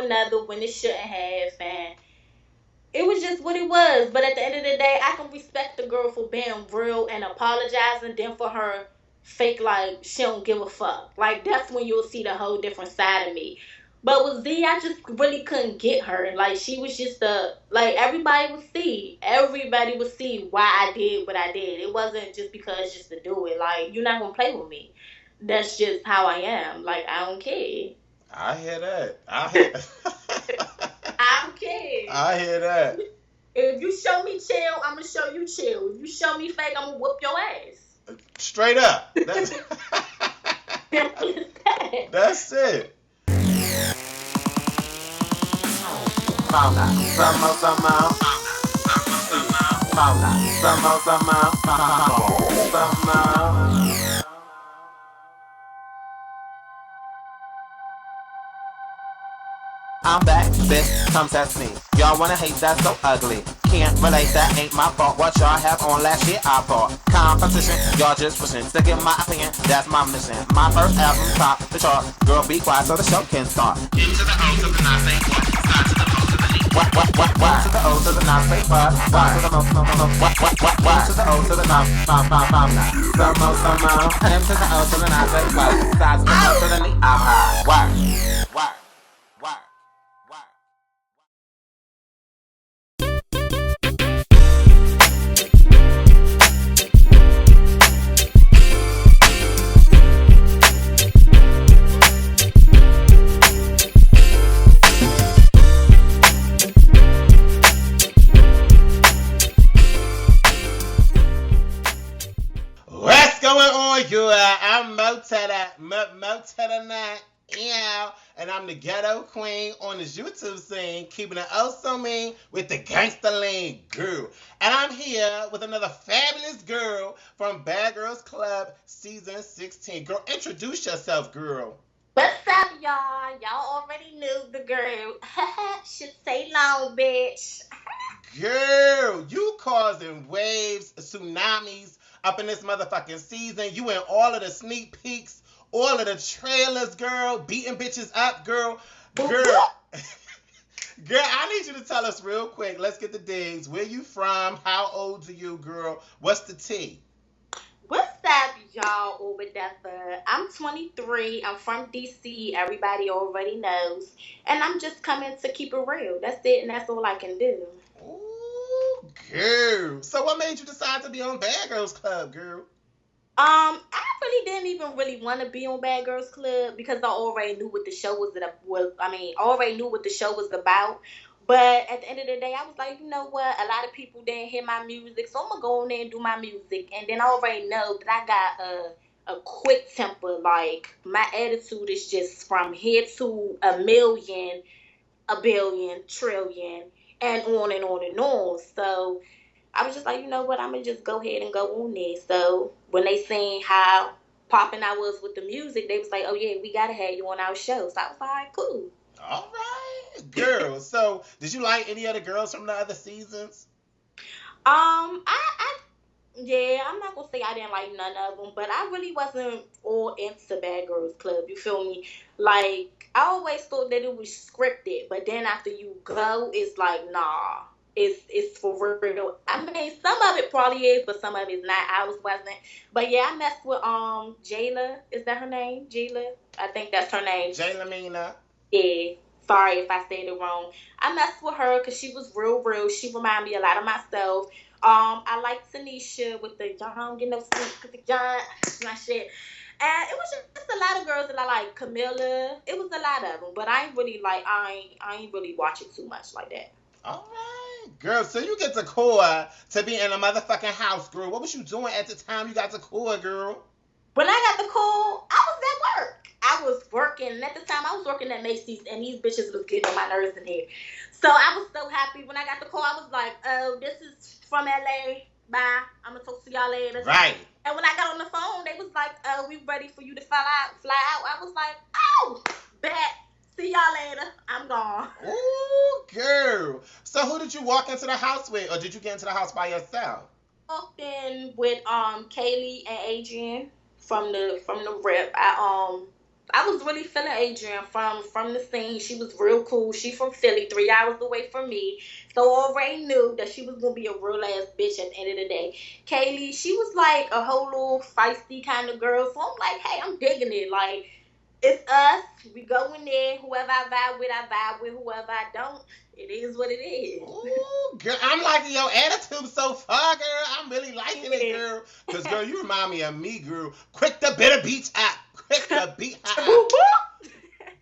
another when it shouldn't have, and it was just what it was. But at the end of the day, I can respect the girl for being real and apologizing, then for her fake like she don't give a fuck. Like that's when you'll see the whole different side of me. But with Z, I just really couldn't get her. Like she was just a like everybody would see why I did what I did. It wasn't just because just to do it. Like you're not gonna play with me. That's just how I am. Like I don't care. I hear that. I hear. I don't care. I hear that. If you show me chill, I'm gonna show you chill. If you show me fake, I'm gonna whoop your ass. Straight up. That's, Simple as that. that's it. I'm back, bitch, come test me. Y'all wanna hate, that's so ugly. Can't relate, that ain't my fault. What y'all have on last year, I bought. Competition, y'all just wishing to get my opinion, that's my mission. My first album top the chart. Girl, be quiet so the show can start. Into the O to the not say what, start to the O to the E. What, to the O to the not say what, start to the mo, what, to the O to the not, some mo, M to the O to the not say what, start to the O to the knee, I'm high. What? What's going on, you? I'm Mo to the Night, yeah, and I'm the ghetto queen on this YouTube scene, keeping it oh so mean with the gangster lean girl. And I'm here with another fabulous girl from Bad Girls Club Season 16. Girl, introduce yourself, girl. What's up, y'all? Y'all already knew the girl. Should say long, bitch. Girl, you causing waves, tsunamis up in this motherfucking season. You in all of the sneak peeks, all of the trailers, girl, beating bitches up, girl. Girl, girl, I need you to tell us real quick. Let's get the digs. Where you from? How old are you, girl? What's the tea? What's up, y'all, over there? I'm 23. I'm from DC. Everybody already knows. And I'm just coming to keep it real. That's it, and that's all I can do. Ooh, girl. So what made you decide to be on Bad Girls Club, girl? I really didn't even really want to be on Bad Girls Club because I already knew what the show I already knew what the show was about. But at the end of the day, I was like, you know what? A lot of people didn't hear my music, so I'm gonna go on there and do my music. And then I already know that I got a quick temper. Like my attitude is just from here to a million, a billion, trillion, and on and on and on. So I was just like, you know what, I'm gonna just go ahead and go on there. So when they seen how popping I was with the music, they was like, oh yeah, we gotta have you on our show. So I was like, all right, cool. All right, girl. So did you like any of the girls from the other seasons? I yeah, I'm not gonna say I didn't like none of them, but I really wasn't all into Bad Girls Club. You feel me? Like I always thought that it was scripted, but then after you go, it's like nah, it's for real. I mean, some of it probably is, but some of it's not. I was wasn't, but yeah, I messed with Jayla. Is that her name? Jayla? I think that's her name. Jayla Mina. Yeah. Sorry if I said it wrong. I messed with her because she was real. She reminded me a lot of myself. I like Tanisha with the John, you know, John, my shit. And it was just a lot of girls that I like. Camilla, it was a lot of them, but I ain't really like. I ain't really watch it too much like that. All right, girl. So you get to core to be in a motherfucking house, girl. What was you doing at the time you got to core, girl? When I got the call, I was at work. I was working, and at the time I was working at Macy's, and these bitches was getting on my nerves in here. So I was so happy when I got the call. I was like, "Oh, this is from LA. Bye. I'm gonna talk to y'all later." Right. And when I got on the phone, they was like, "Oh, we ready for you to fly out." I was like, "Oh, bet. See y'all later. I'm gone." Ooh, girl. So who did you walk into the house with, or did you get into the house by yourself? Walked in with Kaylee and Adrian from the rep. I I was really feeling Adrian from the scene. She was real cool. She from Philly, 3 hours away from me. So I already knew that she was gonna be a real ass bitch at the end of the day. Kaylee, she was like a whole little feisty kind of girl. So I'm like, hey, I'm digging it. Like, it's us. We go in there. Whoever I vibe with, I vibe with. Whoever I don't, it is what it is. Ooh, girl, I'm liking your attitude so far, girl. I'm really liking it, girl. Because, girl, you remind me of me, girl. Quick to bitter beach app. Quick to beat Boo boo.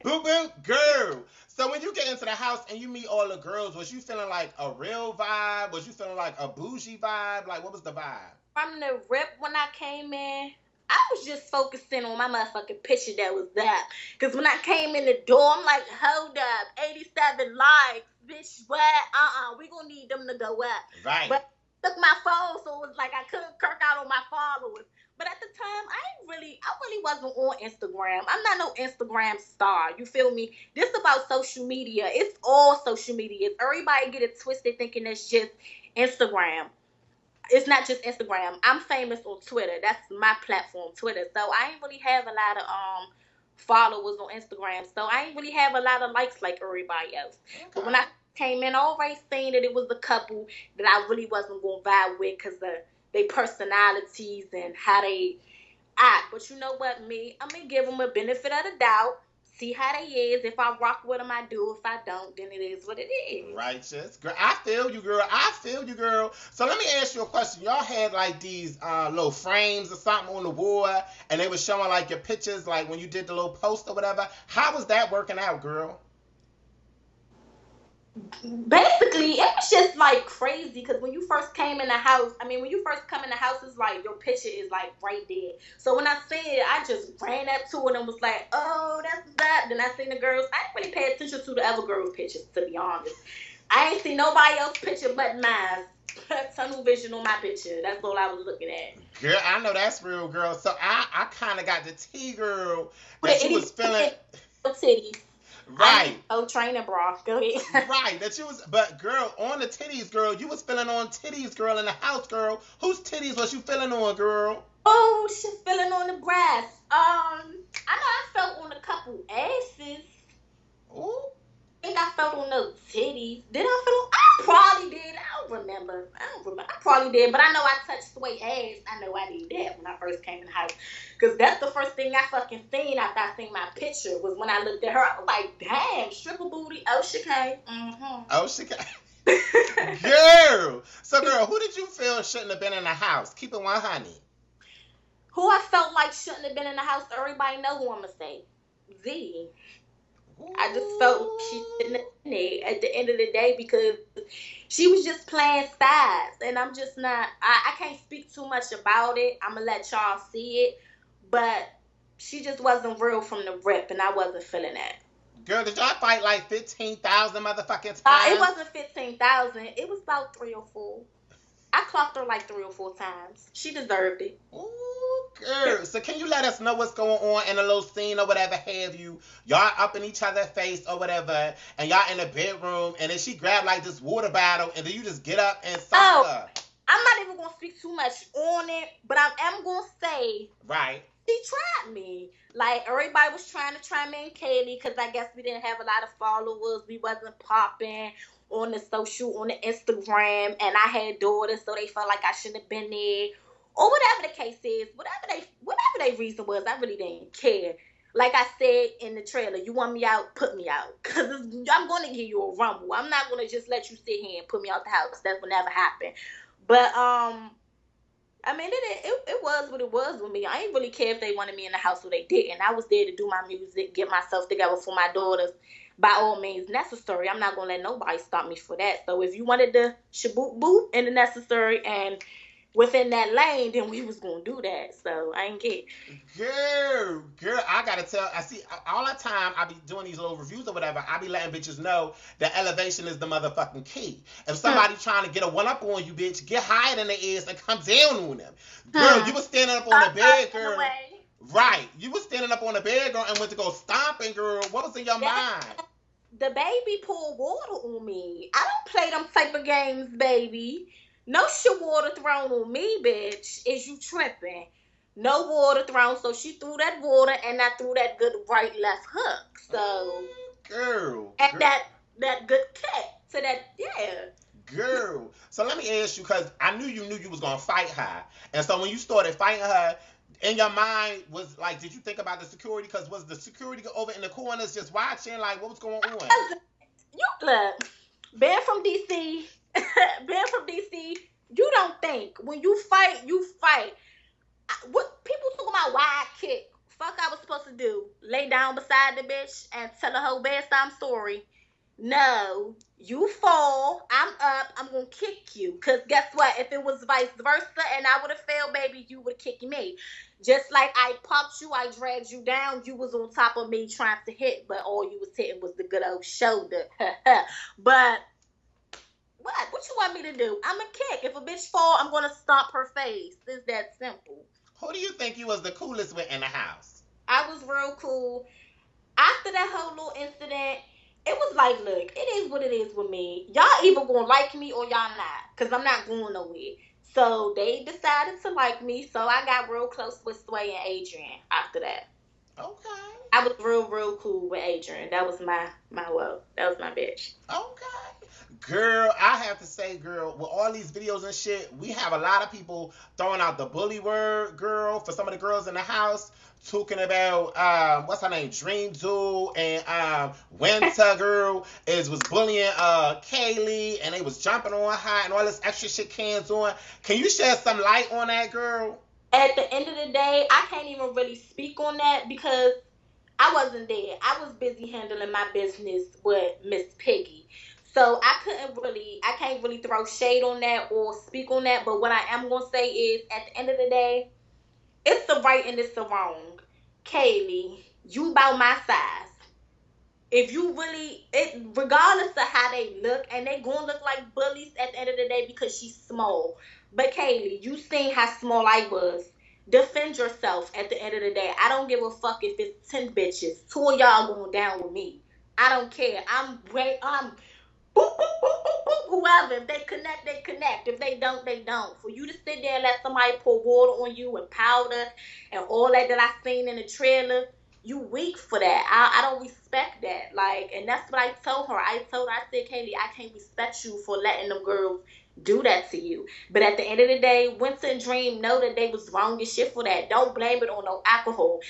Boo boo, girl. So when you get into the house and you meet all the girls, was you feeling like a real vibe? Was you feeling like a bougie vibe? Like, what was the vibe? From the rip when I came in, I was just focusing on my motherfucking picture that was there. Because when I came in the door, I'm like, hold up, 87 likes, bitch, what? We gonna need them to go up. Right. But I took my phone, so it was like I couldn't kirk out on my followers. But at the time, I really wasn't on Instagram. I'm not no Instagram star. You feel me? This about social media. It's all social media. Everybody get it twisted thinking it's just Instagram. It's not just Instagram. I'm famous on Twitter. That's my platform, Twitter. So I ain't really have a lot of followers on Instagram. So I ain't really have a lot of likes like everybody else. Okay. But when I came in, I already seen that it was a couple that I really wasn't gonna vibe with because of their personalities and how they act. But you know what, me? I'm gonna give them a benefit of the doubt. See how they is. If I rock with them, I do. If I don't, then it is what it is. Righteous. Girl, I feel you, girl. I feel you, girl. So let me ask you a question. Y'all had like these little frames or something on the wall, and they were showing like your pictures, like when you did the little post or whatever. How was that working out, girl? Basically, it was just like crazy because when you first came in the house, when you first come in the house, it's like your picture is like right there. So when I seen it, I just ran up to it and was like, oh, that's that. Then I seen the girls. I didn't really pay attention to the other girls' pictures, to be honest. I ain't seen nobody else's picture but mine. Tunnel vision on my picture. That's all I was looking at. Girl, I know that's real, girl. So I kind of got the tea, girl, that she was feeling. Titties. Right. Training bra. Go ahead. Right. That you was, but girl, on the titties, girl, you was feeling on titties, girl, in the house, girl. Whose titties was you feeling on, girl? Oh, she feeling on the breast. I know I felt on a couple asses. Ooh. I think I felt on those titties. Did I feel on? I probably did. I don't remember. I probably did, but I know I touched Sway ass. I know I did that when I first came in the house. Because that's the first thing I fucking seen after I seen my picture was when I looked at her. I was like, damn, stripper booty. Oh, she came. Mm-hmm. Oh, she came. Girl. So, girl, who did you feel shouldn't have been in the house? Keep it 100. Who I felt like shouldn't have been in the house, everybody know who I'm going to say. Zee. I just felt she didn't have been there at the end of the day because she was just playing sides. And I'm just not, I can't speak too much about it. I'm going to let y'all see it. But she just wasn't real from the rip, and I wasn't feeling that. Girl, did y'all fight like 15,000 motherfucking times? It wasn't 15,000. It was about 3 or 4. I clocked her like 3 or 4 times. She deserved it. Ooh, girl. So can you let us know what's going on in a little scene or whatever have you? Y'all up in each other's face or whatever, and y'all in the bedroom, and then she grabbed like this water bottle, and then you just get up and suck her. I'm not even going to speak too much on it, but I am going to say... Right. She tried me. Like, everybody was trying to try me and Kaylee because I guess we didn't have a lot of followers. We wasn't popping on the Instagram, and I had daughters, so they felt like I shouldn't have been there. Or whatever the case is, whatever their reason was, I really didn't care. Like I said in the trailer, you want me out, put me out. Because I'm going to give you a rumble. I'm not going to just let you sit here and put me out the house. That will never happen. But, it was what it was with me. I ain't really care if they wanted me in the house or they didn't. I was there to do my music, get myself together for my daughters. By all means necessary. I'm not going to let nobody stop me for that. So if you wanted to shaboop boop in the necessary and within that lane, then we was going to do that. So I ain't get. Girl, I got to tell. I see all the time I be doing these little reviews or whatever. I be letting bitches know that elevation is the motherfucking key. If somebody trying to get a one up on you, bitch, get higher than they is and come down on them. Girl, you was standing up on the bed, girl. Right. You was standing up on the bed, girl, and went to go stomping, girl. What was in your mind? The baby poured water on me. I don't play them type of games, baby. No shit water thrown on me, bitch. Is you tripping? No water thrown, so she threw that water and I threw that good right left hook. So Girl, and girl, that good kick to that girl. So let me ask you, because I knew you was gonna fight her, and so when you started fighting her, in your mind was like, did you think about the security? Because was the security over in the corners just watching? Like, what was going on? You look, being from DC, being from DC, you don't think when you fight, you fight. What people talking about wide kick? Fuck, I was supposed to do lay down beside the bitch and tell a whole bedtime story. No, you fall, I'm up, I'm gonna kick you. Cause guess what? If it was vice versa and I would have failed, baby, you would have kicked me. Just like I popped you, I dragged you down, you was on top of me trying to hit, but all you was hitting was the good old shoulder. But what you want me to do? I'm a kick. If a bitch fall, I'm gonna stomp her face. It's that simple. Who do you think you was the coolest with in the house? I was real cool. After that whole little incident, it was like, look, it is what it is with me. Y'all either gonna like me or y'all not, cause I'm not going nowhere. So they decided to like me, so I got real close with Sway and Adrian after that. Okay. I was real cool with Adrian. That was that was my bitch. Okay. Girl, I have to say, girl, with all these videos and shit, we have a lot of people throwing out the bully word, girl, for some of the girls in the house, talking about what's her name? Dream Zoo and Winter girl was bullying Kaylee, and they was jumping on her and all this extra shit cans on. Can you shed some light on that, girl? At the end of the day, I can't even really speak on that because I wasn't there. I was busy handling my business with Miss Piggy. So I can't really throw shade on that or speak on that. But what I am going to say is, at the end of the day, it's the right and it's the wrong. Kaylee, you about my size. If you really, regardless of how they look, and they gonna look like bullies at the end of the day because she's small. But Kaylee, you seen how small I was. Defend yourself at the end of the day. I don't give a fuck if it's 10 bitches. Two of y'all going down with me. I don't care. I'm boop, boop, boop, boop, boop, whoever. If they connect, they connect. If they don't, they don't. For you to sit there and let somebody pour water on you and powder and all that I seen in the trailer, you weak for that. I don't respect that. Like, and that's what I told her. I said, Kaylee, I can't respect you for letting them girls do that to you. But at the end of the day, Winter and Dream know that they was wrong as shit for that. Don't blame it on no alcohol.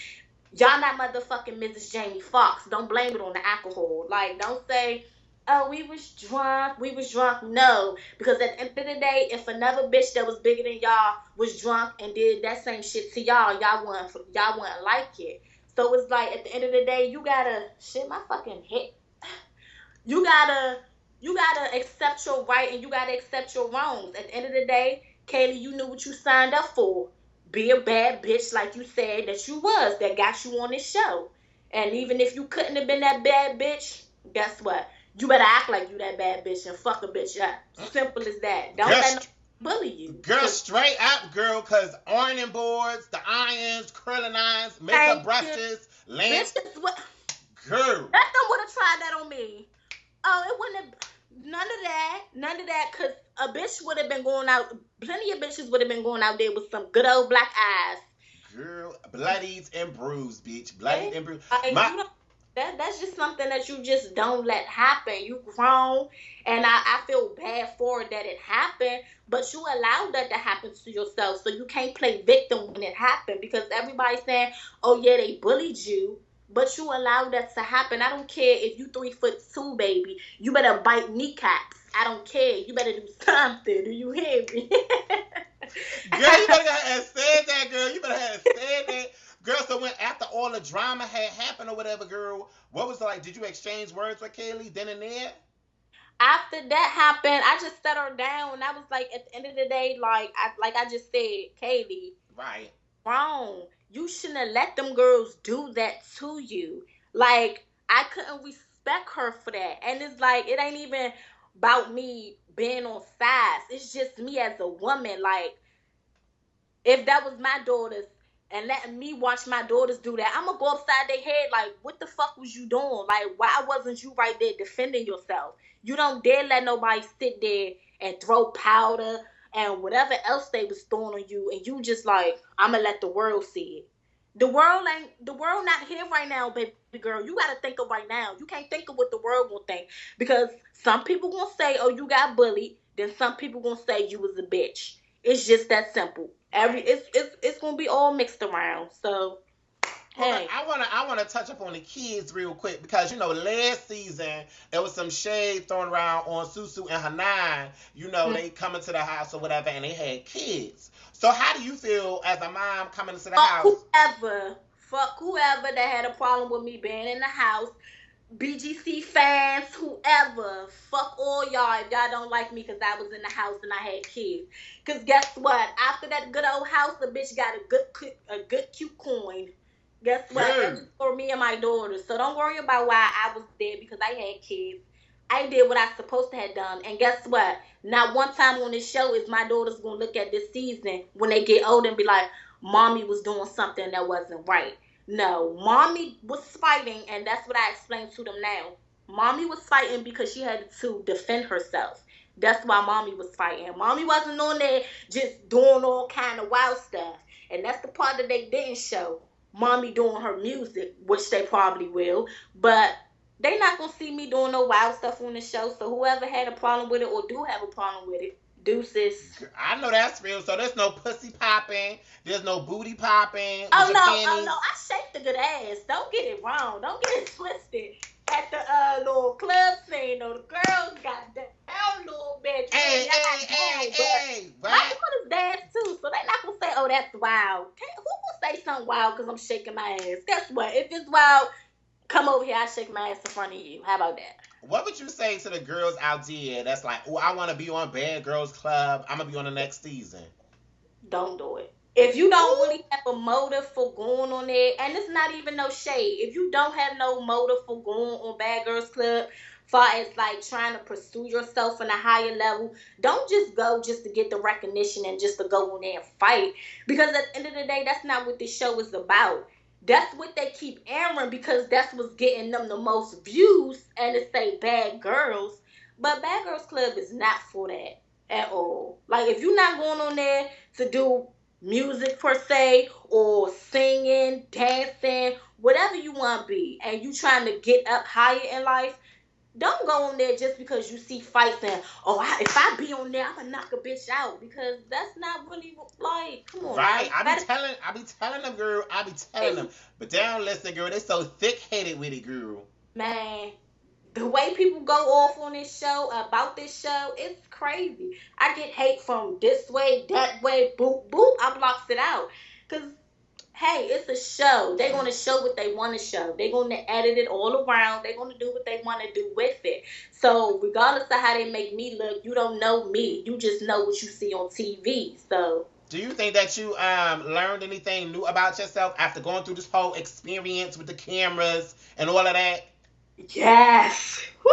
Y'all not motherfucking Mrs. Jamie Foxx. Don't blame it on the alcohol. Like, don't say, oh, we was drunk. No, because at the end of the day, if another bitch that was bigger than y'all was drunk and did that same shit to y'all wouldn't like it. So it's like, at the end of the day, you gotta shit my fucking hit. You gotta accept your right and you gotta accept your wrongs. At the end of the day, Kaylee, you knew what you signed up for. Be a bad bitch like you said that you was, that got you on this show. And even if you couldn't have been that bad bitch, guess what? You better act like you that bad bitch and fuck a bitch up. Simple as that. Don't let no bully you. Girl, straight up, girl, because ironing boards, the irons, curling irons, makeup brushes, lamps. Girl. Let them would have tried that on me. Oh, it wouldn't have. None of that, because a bitch would have been going out. Plenty of bitches would have been going out there with some good old black eyes. Girl, bloodied and bruised, bitch. Bloodied and bruised. That's just something that you just don't let happen. You grown, and I feel bad for that it happened, but you allowed that to happen to yourself, so you can't play victim when it happened, because everybody's saying, oh yeah, they bullied you, but you allowed that to happen. I don't care if you 3'2", baby. You better bite kneecaps. I don't care. You better do something. Do you hear me? Girl, you better have said that, girl. You better have said that. Girl, so when after all the drama had happened or whatever, girl, what was it like? Did you exchange words with Kaylee then and there? After that happened, I just set her down, and I was like, at the end of the day, like I just said, Kaylee, right, wrong. You shouldn't have let them girls do that to you. Like, I couldn't respect her for that. And it's like, it ain't even about me being on sides. It's just me as a woman. Like, if that was my daughters and letting me watch my daughters do that, I'm gonna go upside their head like, what the fuck was you doing? Like, why wasn't you right there defending yourself? You don't dare let nobody sit there and throw powder and whatever else they was throwing on you, and you just like, I'ma let the world see it. The world not here right now, baby girl. You gotta think of right now. You can't think of what the world gonna think, because some people gonna say, "Oh, you got bullied." Then some people gonna say you was a bitch. It's just that simple. It's gonna be all mixed around. So Well, hey, I wanna touch up on the kids real quick because last season there was some shade thrown around on Susu and Hanan. They come into the house or whatever and they had kids. So how do you feel as a mom coming into the fuck house? whoever, fuck whoever that had a problem with me being in the house. BGC fans, whoever, fuck all y'all if y'all don't like me because I was in the house and I had kids. Because guess what? After that good old house, the bitch got a good cute coin. Guess what? It was for me and my daughter. So don't worry about why I was there because I had kids. I did what I supposed to have done. And guess what? Not one time on this show is my daughters going to look at this season when they get older and be like, mommy was doing something that wasn't right. No, mommy was fighting, and that's what I explained to them now. Mommy was fighting because she had to defend herself. That's why mommy was fighting. Mommy wasn't on there just doing all kind of wild stuff. And that's the part that they didn't show. Mommy doing her music, which they probably will, but they not gonna see me doing no wild stuff on the show. So whoever had a problem with it or do have a problem with it, deuces. I know that's real. So there's no pussy popping. There's no booty popping with Oh your no, panties. oh no, I shake the good ass. Don't get it wrong. Don't get it twisted. At the little club scene, though, the girls got down a little bit. Hey, My what? daughters dance too, so they not gonna say, "Oh, that's wild." Who gonna say something wild because I'm shaking my ass? Guess what? If it's wild, come over here. I shake my ass in front of you. How about that? What would you say to the girls out there that's like, oh, I want to be on Bad Girls Club. I'm gonna be on the next season. Don't do it. If you don't Ooh. really have a motive for going on there, and it's not even no shade, if you don't have no motive for going on Bad Girls Club, far as like trying to pursue yourself in a higher level, don't just go just to get the recognition and just to go on there and fight. Because at the end of the day, that's not what this show is about. That's what they keep airing because that's what's getting them the most views, and it say Bad Girls. But Bad Girls Club is not for that at all. Like if you're not going on there to do music per se or singing, dancing, whatever you want to be, and you trying to get up higher in life, don't go on there just because you see fights and if I be on there, I'm gonna knock a bitch out because that's not really like. Come on, Right. now. I be telling them, girl. I be telling them. But they don't listen, girl. They so thick headed with it, girl. Man, the way people go off on this show about this show, it's crazy. I get hate from this way, that way, boop, boop. I blocks it out. Cause hey, it's a show. They're gonna show what they want to show. They're gonna edit it all around. They're gonna do what they want to do with it. So regardless of how they make me look, you don't know me. You just know what you see on TV. So Do you think that you learned anything new about yourself after going through this whole experience with the cameras and all of that? yes. Woo!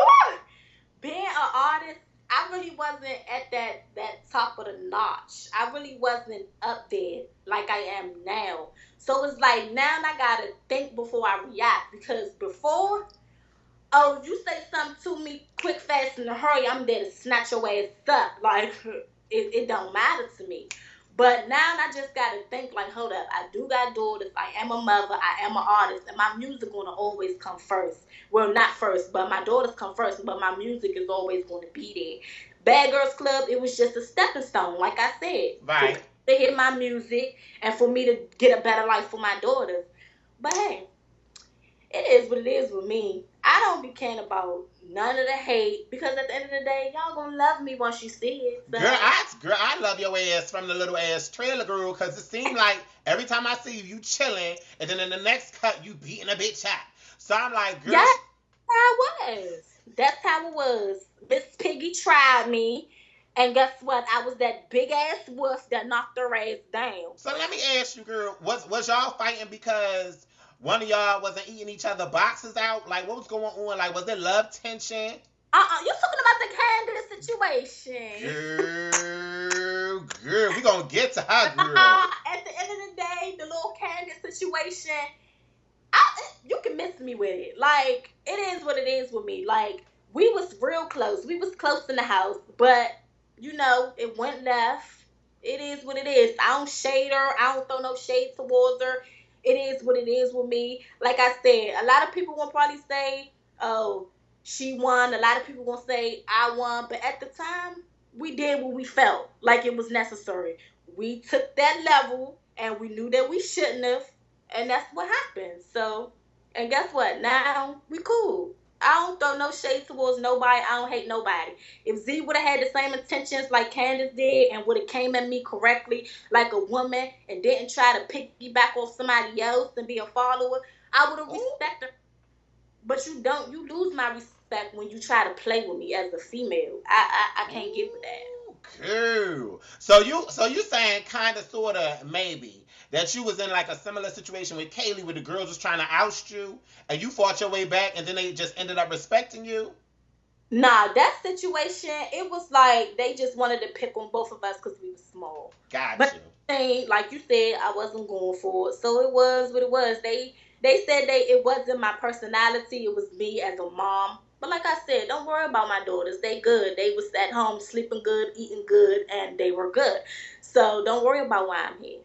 Being an artist, I really wasn't at that top of the notch. I really wasn't up there like I am now. So it's like now I gotta think before I react because before, oh, if you say something to me quick, fast, in a hurry, I'm there to snatch your ass up. Like it don't matter to me. But now I just gotta think like, hold up, I do got daughters, I am a mother, I am an artist, and my music gonna always come first. Well, not first, but my daughters come first, but my music is always gonna be there. Bad Girls Club, it was just a stepping stone, like I said, for Right. to hear my music and for me to get a better life for my daughters. But hey, it is what it is with me. I don't be caring about none of the hate because at the end of the day, y'all gonna love me once you see it. So Girl, I love your ass from the little ass trailer, girl, because it seemed like every time I see you, you chilling, and then in the next cut, you beating a bitch up. So I'm like, girl, yeah, that's how it was. That's how it was. Miss Piggy tried me, and guess what? I was that big ass wolf that knocked her ass down. so let me ask you, girl, was y'all fighting because one of y'all wasn't eating each other boxes out? Like, what was going on? Like, was there love tension? You're talking about the Candy situation. Girl, we gonna get to her, girl. At the end of the day, the little Candy situation, you can miss me with it. Like, it is what it is with me. Like, we was real close. We was close in the house, but it went left. It is what it is. I don't shade her. I don't throw no shade towards her. It is what it is with me. Like I said, a lot of people will probably say, "Oh, she won." A lot of people will say, "I won." But at the time, we did what we felt like it was necessary. We took that level, and we knew that we shouldn't have, and that's what happened. So, and guess what? Now we cool. I don't throw no shade towards nobody. I don't hate nobody. If Z would have had the same intentions like Candace did and would have came at me correctly like a woman and didn't try to piggyback off somebody else and be a follower, I would have respected her. But you don't. You lose my respect when you try to play with me as a female. I can't get with that. Cool. So you saying kind of, sort of, maybe that you was in like a similar situation with Kaylee, where the girls was trying to oust you, and you fought your way back, and then they just ended up respecting you. Nah, that situation, it was like they just wanted to pick on both of us because we were small. Got But you. like you said, I wasn't going for it. So it was what it was. They said it wasn't my personality, it was me as a mom. But like I said, don't worry about my daughters. They good. They was at home sleeping good, eating good, and they were good. So don't worry about why I'm here.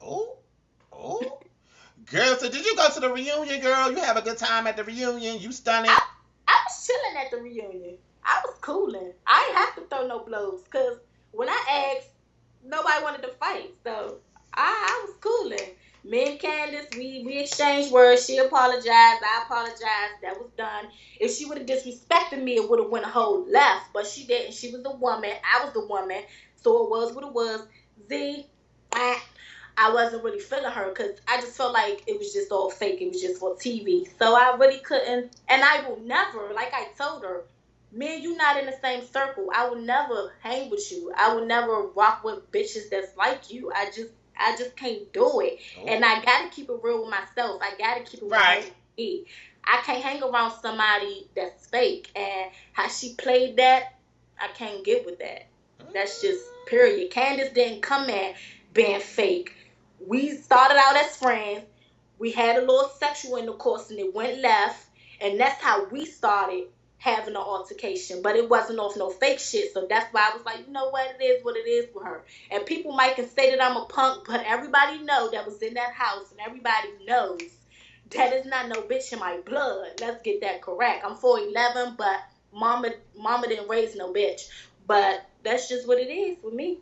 Oh, oh. Girl, so did you go to the reunion, girl? You have a good time at the reunion? You stunning? I was chilling at the reunion. I was cooling. I ain't have to throw no blows because when I asked, nobody wanted to fight. So I was cooling. Me and Candace, we exchanged words. She apologized. I apologized. That was done. If she would have disrespected me, it would have went a whole left. But she didn't. She was a woman. I was the woman. So it was what it was. Z, I wasn't really feeling her because I just felt like it was just all fake. It was just for TV. So I really couldn't. And I will never, like I told her, me and you not in the same circle. I will never hang with you. I will never rock with bitches that's like you. I just can't do it. Oh. And I gotta keep it real with myself. I gotta keep it Right. with me. I can't hang around somebody that's fake. And how she played that, I can't get with that. That's just period. Candace didn't come in being fake. We started out as friends. We had a little sexual intercourse and it went left. And that's how we started having an altercation. But it wasn't off no fake shit. So that's why I was like, you know what it is with her. And people might can say that I'm a punk, but everybody know that was in that house and everybody knows that is not no bitch in my blood. Let's get that correct. I'm 4'11", but mama didn't raise no bitch. But that's just what it is with me.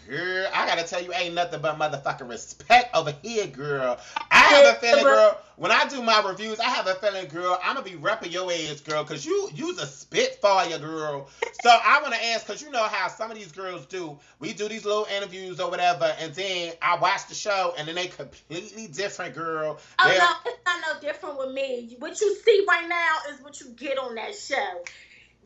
Girl, I gotta tell you, ain't nothing but motherfucking respect over here, girl. I have a feeling, girl, when I do my reviews, I have a feeling, girl, I'm gonna be repping your ass, girl, because you's a spitfire, girl. So I want to ask, because you know how some of these girls do. We do these little interviews or whatever, and then I watch the show, and then they completely different, girl. Oh, no, it's not no different with me. What you see right now is what you get on that show.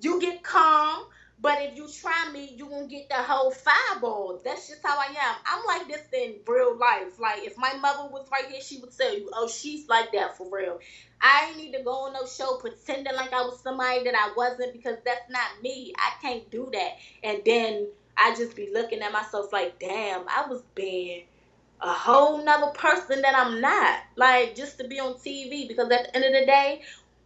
You get calm, but if you try me, you gonna get the whole fireball. That's just how I am. I'm like this in real life. Like if my mother was right here, she would tell you, "Oh, she's like that for real." I ain't need to go on no show pretending like I was somebody that I wasn't because that's not me. I can't do that. And then I just be looking at myself like, damn, I was being a whole nother person that I'm not. Like just to be on TV because at the end of the day,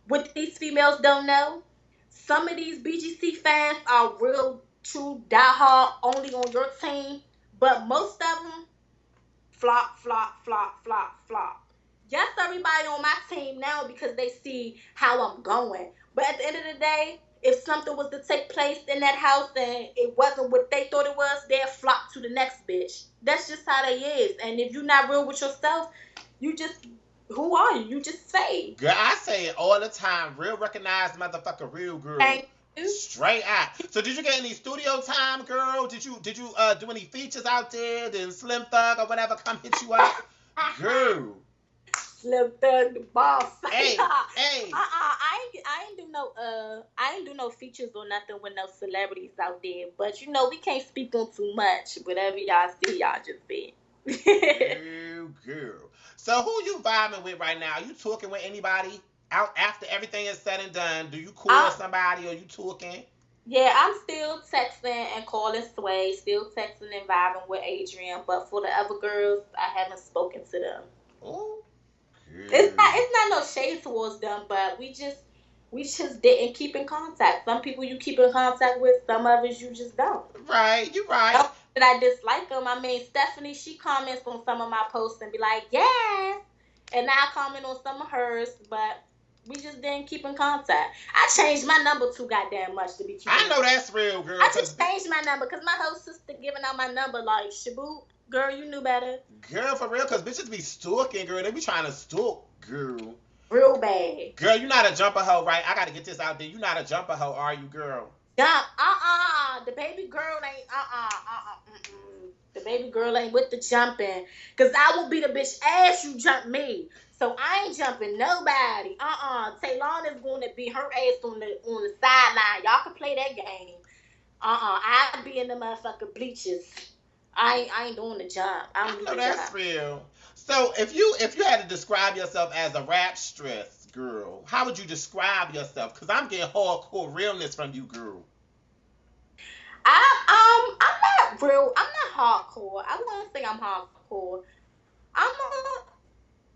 what these females don't know, some of these BGC fans are real, true, diehard, only on your team, but most of them flop, flop, flop, flop, flop. Yes, everybody on my team now because they see how I'm going. But at the end of the day, if something was to take place in that house and it wasn't what they thought it was, they'll flop to the next bitch. That's just how they is. And if you're not real with yourself, you just, who are you? You just fake. Girl, I say it all the time. Real recognized motherfucker, real girl. Thank you. Straight out. So did you get any studio time, girl? Did you do any features out there? Did Slim Thug or whatever come hit you up? Girl. Slim Thug the boss. Hey. I ain't do no features or nothing with no celebrities out there. But we can't speak on too much. Whatever y'all see, y'all just see. Girl. So who you vibing with right now? You talking with anybody out after everything is said and done? Do you call somebody or you talking? Yeah, I'm still texting and calling Sway, still texting and vibing with Adrian, but for the other girls, I haven't spoken to them. Oh, it's not no shade towards them, but we just We just didn't keep in contact. Some people you keep in contact with, some others you just don't. Right, you right. Not that I dislike them. I mean, Stephanie, she comments on some of my posts and be like, yes. And I comment on some of hers, but we just didn't keep in contact. I changed my number too goddamn much to be keeping. I know that's real, girl. I just changed my number because my whole sister giving out my number like, Shaboot, girl, you knew better. Girl, for real, because bitches be stalking, girl. They be trying to stalk, girl. Real bad. Girl, you not a jumper hoe, right? I got to get this out there. You not a jumper hoe, are you, girl? Jump. The baby girl ain't, The baby girl ain't with the jumping. Because I will be the bitch as you jump me. So I ain't jumping nobody. Talone is going to be her ass on the sideline. Y'all can play that game. I'll be in the motherfucking bleachers. I ain't doing the jump. I don't do the that's jump. Real. So if you had to describe yourself as a rapstress, girl, how would you describe yourself? Because I'm getting hardcore realness from you, girl. I'm not real. I'm not hardcore. I wouldn't say I'm hardcore.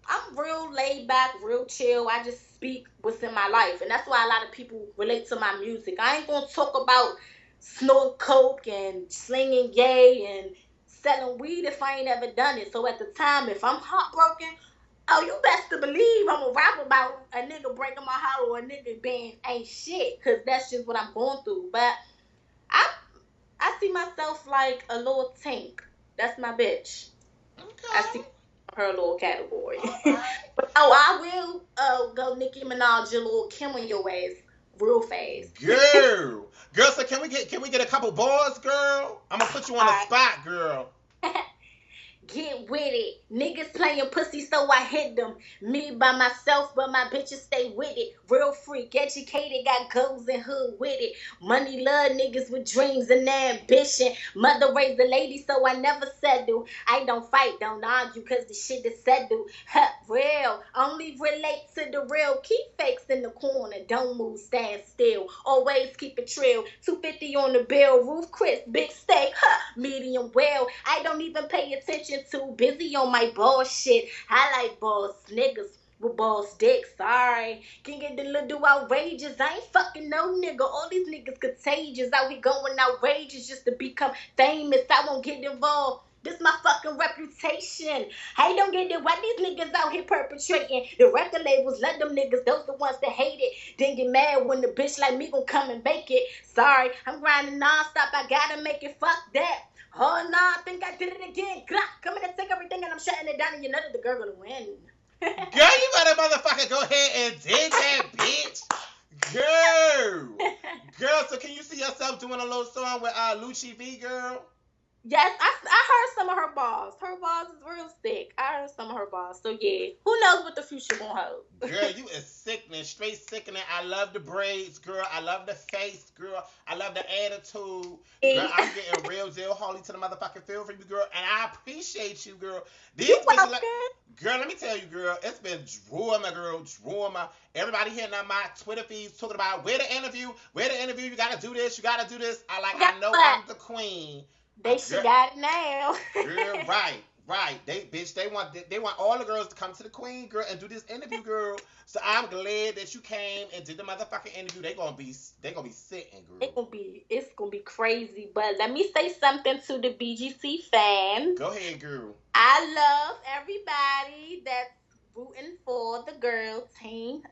I'm real laid back, real chill. I just speak what's in my life, and that's why a lot of people relate to my music. I ain't gonna talk about snorting coke and slinging gay and selling weed if I ain't ever done it. So at the time, if I'm heartbroken, you best to believe I'm gonna rap about a nigga breaking my heart or a nigga being ain't shit, cause that's just what I'm going through. But I see myself like a little tank. That's my bitch. Okay. I see her little category. Right. But I will go Nicki Minaj, your little Kim on your ass real fast. Girl, so can we get a couple bars, girl? I'm gonna put you on the spot, girl. Get with it. Niggas playing pussy, so I hit them. Me by myself, but my bitches stay with it. Real freak, educated, got goals and hood with it. Money love niggas with dreams and ambition. Mother raised a lady, so I never settle. I don't fight, don't argue, cause the shit is settled. Real, only relate to the real. Keep fakes in the corner, don't move, stand still. Always keep it trill. 250 on the bill, roof crisp, big steak, medium well. I don't even pay attention. Too busy on my bullshit. I like boss niggas with boss dicks. Sorry, can get the little outrageous. I ain't fucking no nigga. All these niggas contagious. Out here going outrageous just to become famous. I won't get involved. This my fucking reputation. I don't get it. Why these niggas out here perpetrating? The record labels let them niggas. Those the ones that hate it. Then get mad when the bitch like me gon' come and bake it. Sorry, I'm grinding nonstop. I gotta make it. Fuck that. Oh, no, I think I did it again. Come in and take everything and I'm shutting it down and you know that the girl gonna win. Girl, you better motherfucker go ahead and dig that, bitch. Girl, so can you see yourself doing a little song with Lucci V, girl? Yes, I heard some of her bars. Her bars is real sick. I heard some of her bars. So, yeah, who knows what the future gonna hold. Girl, you is sickening, straight sickening. I love the braids, girl. I love the face, girl. I love the attitude. Girl, I'm getting real deal holy to the motherfucking field for you, girl. And I appreciate you, girl. Girl, let me tell you, girl, it's been drama. Everybody here on my Twitter feeds talking about where the interview, you gotta do this, I know I'm the queen. They should got it now. Girl, right. They want all the girls to come to the queen, girl, and do this interview, girl. So I'm glad that you came and did the motherfucking interview. They gonna be sitting, girl. It's gonna be crazy. But let me say something to the BGC fans. Go ahead, girl. I love everybody that's rooting for the girl team.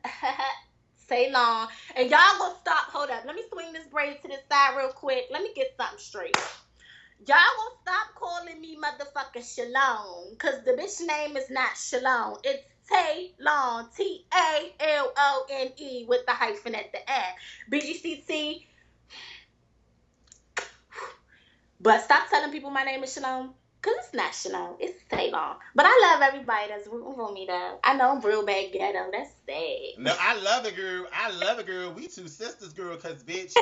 Talone. And y'all gonna stop. Hold up. Let me swing this braid to the side real quick. Let me get something straight. Y'all gonna stop calling me motherfucking Shalone, because the bitch name is not Shalone. It's Talone. Talone with the hyphen at the end. BGCT. But stop telling people my name is Shalone, because it's not Shalone. It's Talone. But I love everybody that's rooting for me, though. I know I'm real bad ghetto. That's sad. No, I love it, girl. We two sisters, girl, because, bitch...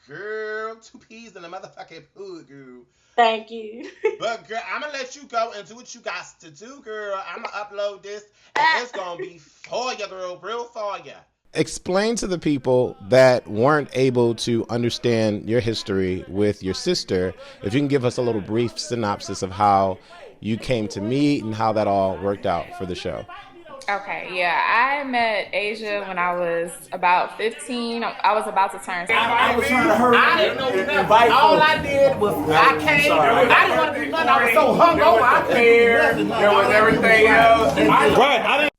Girl, 2 peas in the motherfucking hood, girl. Thank you. But, girl, I'm going to let you go and do what you got to do, girl. I'm going to upload this, and it's going to be for you, girl, real for you. Explain to the people that weren't able to understand your history with your sister, if you can give us a little brief synopsis of how you came to meet and how that all worked out for the show. Okay, yeah, I met Asia when I was about 15. I was about to turn 16. I was trying to hurry. I didn't know nothing. All I did was I came. I didn't want to do nothing. I was so hungover. I came. There was everything else. Right. I didn't.